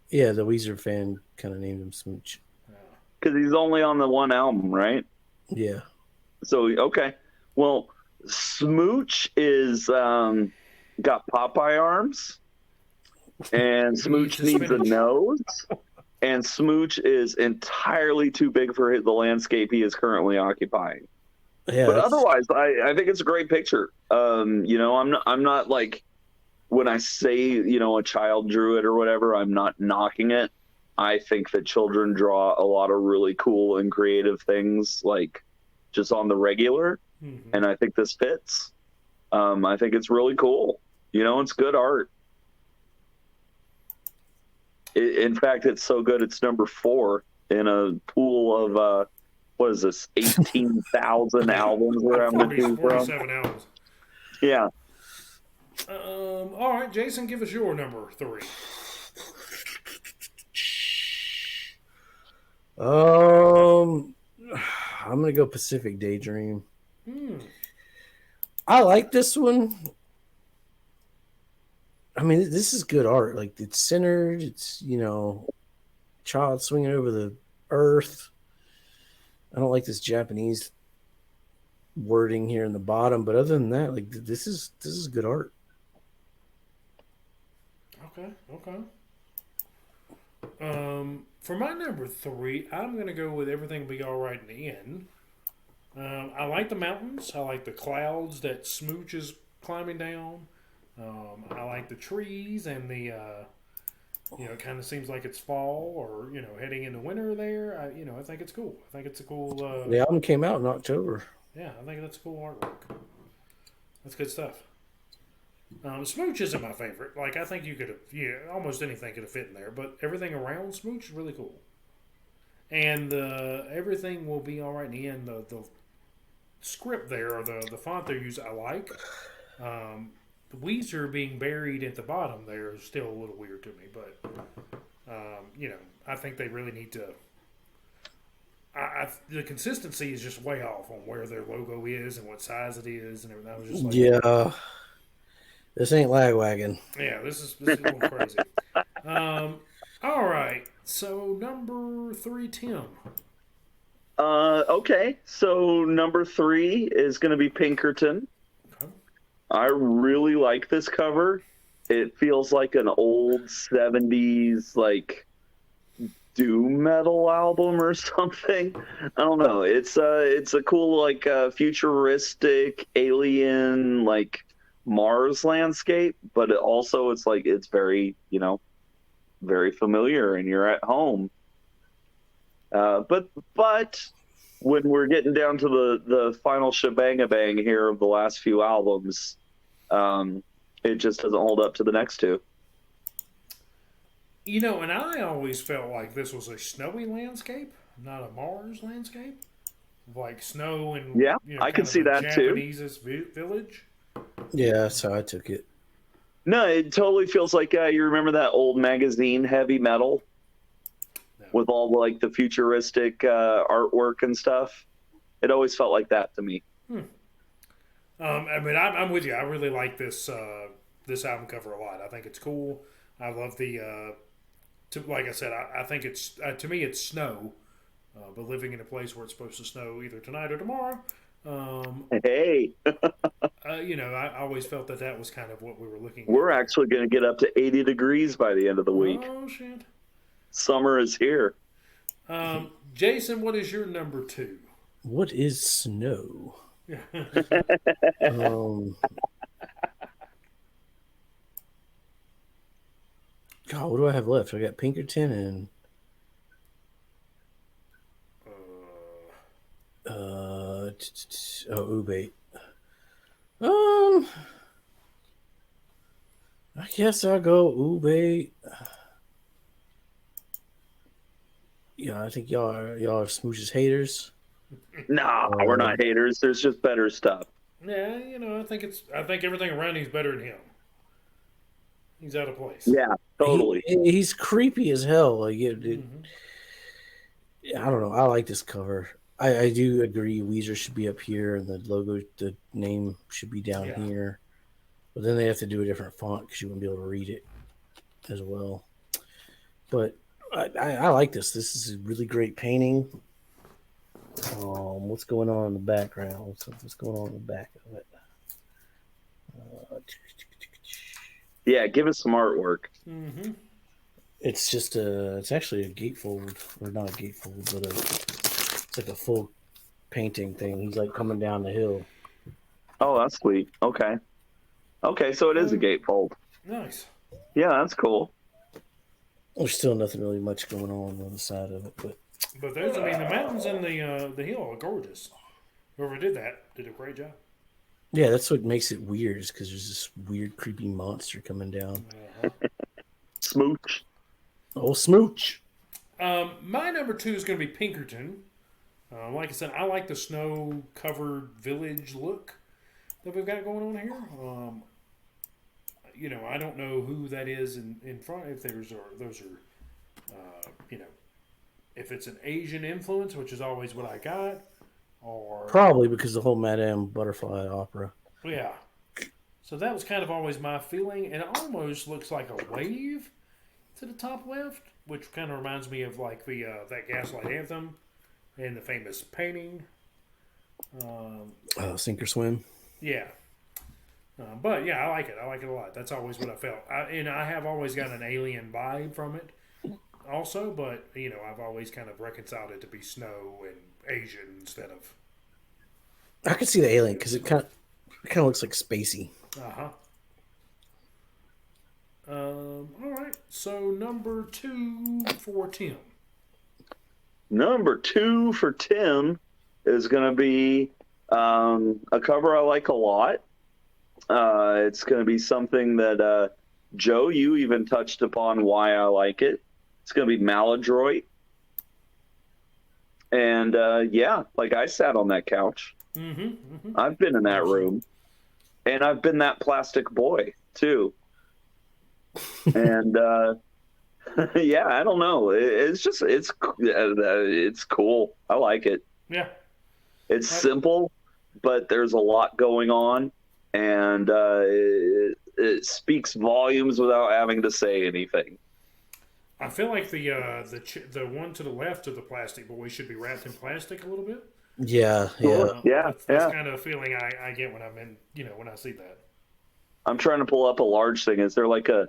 Yeah, the Weezer fan kind of named him Smooch. Because he's only on the one album, right? Yeah. So, okay. Well, Smooch is got Popeye arms, and Smooch needs a nose, and Smooch is entirely too big for the landscape he is currently occupying. Yeah. But otherwise, I think it's a great picture. I'm not like, when I say, a child drew it or whatever, I'm not knocking it. I think that children draw a lot of really cool and creative things, like just on the regular. And I think this fits. I think it's really cool. It's good art. In fact, it's so good, it's number 4 in a pool of, what is this, 18,000 albums we're having to choose from? 47 albums. Yeah. All right, Jason, give us your number 3. I'm gonna go Pacific Daydream. I like this one. I mean, this is good art. Like, it's centered. It's child swinging over the earth. I don't like this Japanese wording here in the bottom, but other than that, like, this is good art. Okay. For my number 3, I'm gonna go with Everything Will Be All Right in the End. I like the mountains. I like the clouds that Smooch is climbing down. I like the trees and the it kind of seems like it's fall or heading into winter there. I think it's cool. I think it's a cool. The album came out in October. Yeah, I think that's cool artwork. That's good stuff. Smooch isn't my favorite. Like I think you could have, almost anything could have fit in there, but everything around Smooch is really cool. And Everything Will Be All Right in the End. The script there or the font they use, I like. The Weezer being buried at the bottom there is still a little weird to me, but I think they really need to. The consistency is just way off on where their logo is and what size it is and everything. I was just like, yeah, this ain't Lagwagon. Yeah, this is a little crazy. All right, so number 3, Tim. Okay, so number 3 is going to be Pinkerton. Okay. I really like this cover. It feels like an old 70s, like, doom metal album or something. I don't know. It's a cool, like, futuristic alien, like, Mars landscape, but it's very, very familiar and you're at home. But when we're getting down to the final shebang-a-bang here of the last few albums, it just doesn't hold up to the next two. And I always felt like this was a snowy landscape, not a Mars landscape. Like snow and yeah, I can see that Japanese too. Village. Yeah, that's how I took it. No, it totally feels like you remember that old magazine, Heavy Metal, with all like the futuristic artwork and stuff. It always felt like that to me. I'm with you. I really like this album cover a lot. I think it's cool. I love the. Like I said, I think it's to me it's snow, but living in a place where it's supposed to snow either tonight or tomorrow. Hey. I always felt that was kind of what we were looking at. We're actually going to get up to 80 degrees by the end of the week. Oh, shit. Summer is here. Jason, what is your number 2? What is snow? God, what do I have left? I got Pinkerton and Ubate. I guess I'll go Ubate. Yeah, I think y'all are Smooch's haters. No, we're not haters. There's just better stuff. Yeah, I think everything around him is better than him. He's out of place. Yeah, totally. He's creepy as hell. Like I don't know. I like this cover. I do agree. Weezer should be up here, and the logo, the name should be down here. But then they have to do a different font because you wouldn't be able to read it as well. But I like this. This is a really great painting. What's going on in the background? What's going on in the back of it? Yeah, give us some artwork. Mm-hmm. It's just it's actually a gatefold, or not a gatefold, but it's like a full painting thing. He's like coming down the hill. Oh, that's sweet. Okay, so it is a gatefold. Nice. Yeah, that's cool. There's still nothing really much going on the side of it, but those, the mountains and the hill are gorgeous. Whoever did that did a great job. Yeah, that's what makes it weird, is because there's this weird, creepy monster coming down. Smooch. Oh, Smooch. My number 2 is going to be Pinkerton. Like I said, I like the snow-covered village look that we've got going on here. I don't know who that is in front. If those are, if it's an Asian influence, which is always what I got. Or probably because the whole Madame Butterfly opera. Yeah. So that was kind of always my feeling, and it almost looks like a wave to the top left, which kind of reminds me of like the that Gaslight Anthem and the famous painting. Sink or Swim. Yeah. But yeah, I like it. I like it a lot. That's always what I felt. And I have always got an alien vibe from it, also. But I've always kind of reconciled it to be snow and Asian instead of. I could see the alien because it kind of looks like spacey. Uh huh. All right. So number 2 for Tim. Number 2 for Tim is going to be a cover I like a lot. It's going to be something that Joe, you even touched upon why I like it. It's going to be Maladroit. And yeah, like I sat on that couch. Mm-hmm. Mm-hmm. I've been in that room. And I've been that plastic boy, too. And yeah, I don't know. It's cool. I like it. Yeah. It's simple, but there's a lot going on, and it speaks volumes without having to say anything. I feel like the one to the left of the plastic boy should be wrapped in plastic a little bit. Yeah. That's kind of a feeling I get when I'm in, when I see that. I'm trying to pull up a large thing. Is there like a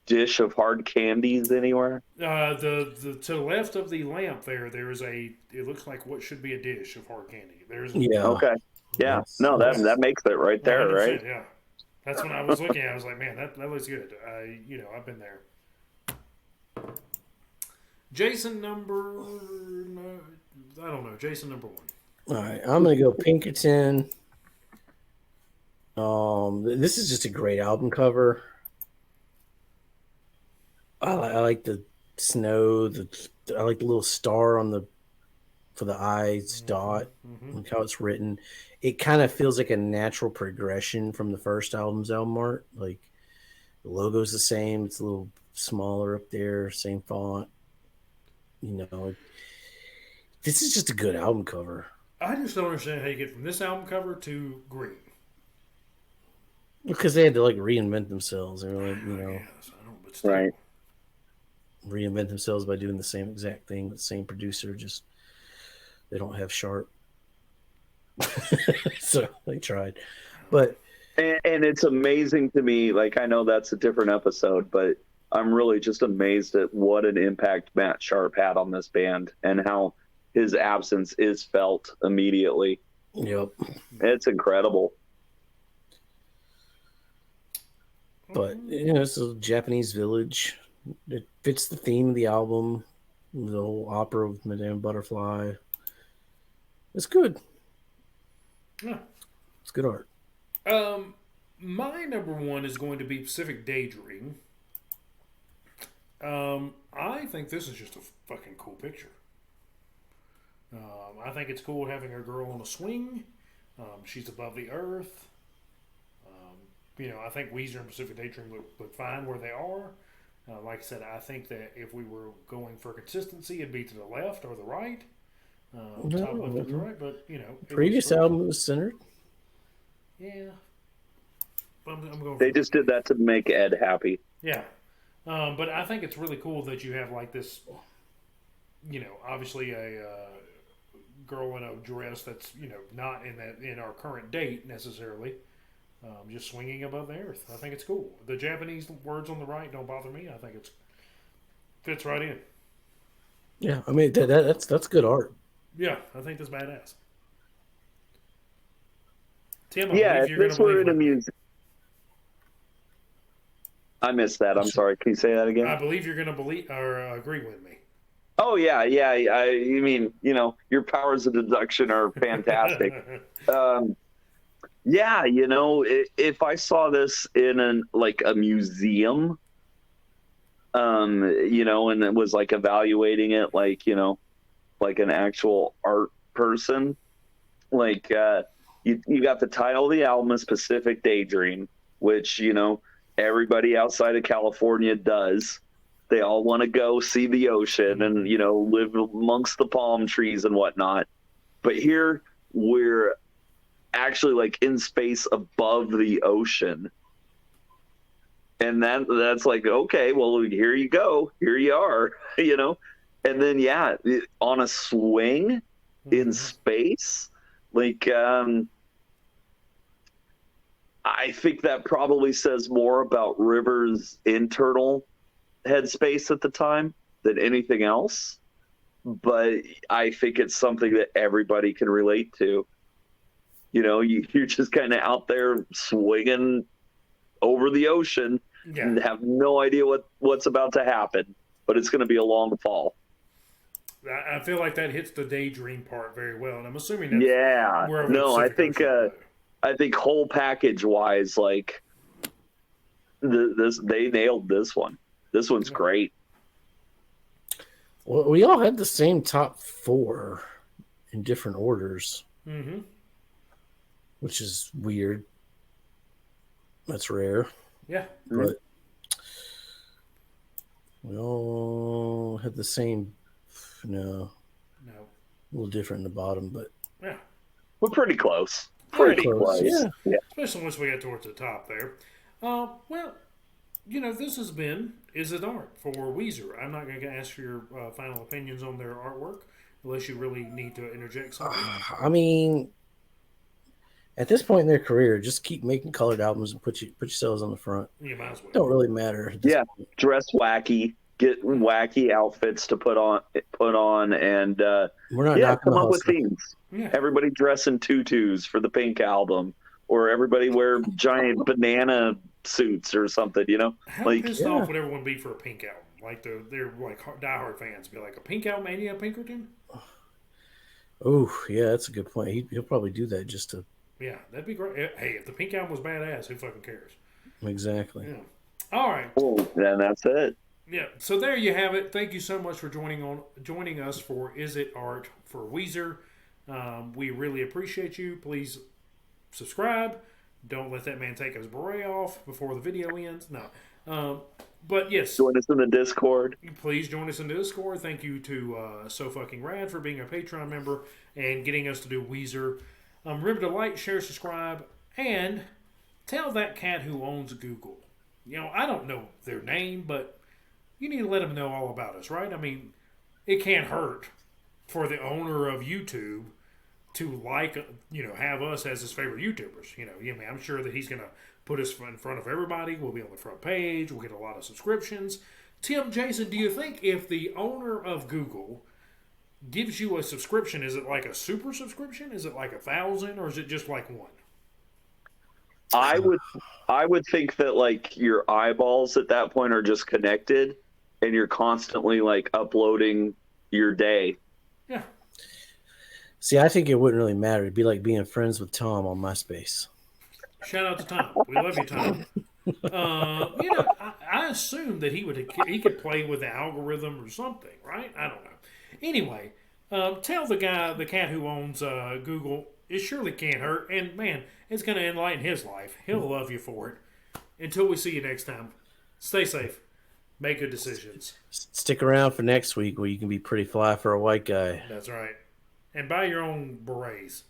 dish of hard candies anywhere? The to the left of the lamp there is it looks like what should be a dish of hard candy. Okay. Yeah. No, that makes it right there, right? Yeah. That's when I was looking at it, I was like, man, that looks good. I've been there. Jason number Jason number 1. All right, I'm gonna go Pinkerton. This is just a great album cover. I like the snow. I like the little star for the eyes dot. Mm-hmm. Like how it's written. It kind of feels like a natural progression from the first album's album art. Like the logo's the same. It's a little smaller up there. Same font. This is just a good album cover. I just don't understand how you get from this album cover to green. Because they had to reinvent themselves. They were but still. Right. Reinvent themselves by doing the same exact thing with the same producer. Just they don't have Sharp, so they tried. But and it's amazing to me. Like I know that's a different episode, but I'm really just amazed at what an impact Matt Sharp had on this band and how his absence is felt immediately. Yep. It's incredible. But it's a Japanese village. It fits the theme of the album, the whole opera with Madame Butterfly. It's good. Yeah. It's good art. My number 1 is going to be Pacific Daydream. I think this is just a fucking cool picture. I think it's cool having a girl on a swing. She's above the earth. I think Weezer and Pacific Daydream look fine where they are. Like I said, I think that if we were going for consistency, it'd be to the left or the right. Top left or the right, but previous album was centered. Yeah, I'm going. They just did that to make Ed happy. Yeah, but I think it's really cool that you have like this. Obviously a girl in a dress that's not in our current date necessarily. Just swinging above the earth. I think it's cool. The Japanese words on the right don't bother me. I think it fits right in. Yeah, I mean that's good art. Yeah, I think that's badass. Tim, this were in a museum. I missed that. I'm sorry. Can you say that again? I believe you're going to believe or agree with me. Oh yeah. You mean your powers of deduction are fantastic. Yeah, if I saw this in a museum, and it was evaluating it like an actual art person, you got the title of the album is Pacific Daydream, which everybody outside of California does. They all want to go see the ocean and live amongst the palm trees and whatnot. But here we're actually in space above the ocean, and that's okay, well, here you go, here you are, and then on a swing in space, I think that probably says more about Rivers' internal headspace at the time than anything else. But I think it's something that everybody can relate to. You know, you're just kind of out there swinging over the ocean and have no idea what's about to happen, but it's going to be a long fall. I feel like that hits the daydream part very well, and I'm assuming that's more of a no, Pacific Ocean, I think whole package wise, like they nailed this one. This one's great. Well, we all had the same top 4 in different orders, which is weird. That's rare. Yeah. But we all had the same. No. A little different in the bottom, but yeah, we're pretty close. Pretty close. Yeah. Especially once we get towards the top there. Well, you know, this has been Is It Art for Weezer. I'm not going to ask for your final opinions on their artwork unless you really need to interject something. I mean, at this point in their career, just keep making colored albums and put yourselves on the front. You might as well. Don't really matter. Point. Dress wacky, get wacky outfits to put on, and we're not come up with themes. Yeah. Everybody dress in tutus for the Pink album, or everybody wear giant banana suits or something. You know, how pissed off would everyone be for a Pink album? Like they're like diehard fans be like, a Pink album, any a Pinkerton? Oh yeah, that's a good point. He'll probably do that just to. Yeah, that'd be great. Hey, if the Pink album was badass, who fucking cares? Exactly. Yeah. All right. Well, then that's it. Yeah. So there you have it. Thank you so much for joining us for Is It Art for Weezer. We really appreciate you. Please subscribe. Don't let that man take his beret off before the video ends. No. But yes. Join us in the Discord. Please join us in the Discord. Thank you to So Fucking Rad for being a Patreon member and getting us to do Weezer. Remember to like, share, subscribe, and tell that cat who owns Google. You know, I don't know their name, but you need to let them know all about us, right? I mean, it can't hurt for the owner of YouTube to have us as his favorite YouTubers. You know, I mean, I'm sure that he's going to put us in front of everybody. We'll be on the front page. We'll get a lot of subscriptions. Tim, Jason, do you think if the owner of Google gives you a subscription, is it like a super subscription? Is it like 1,000, or is it just like one? I would think that like your eyeballs at that point are just connected, and you're constantly like uploading your day. Yeah. See, I think it wouldn't really matter. It'd be like being friends with Tom on MySpace. Shout out to Tom. We love you, Tom. I assume that he could play with the algorithm or something, right? I don't know. Anyway, tell the cat who owns Google, it surely can't hurt, and man, it's going to enlighten his life. He'll love you for it. Until we see you next time, stay safe. Make good decisions. Stick around for next week where you can be pretty fly for a white guy. That's right. And buy your own berets.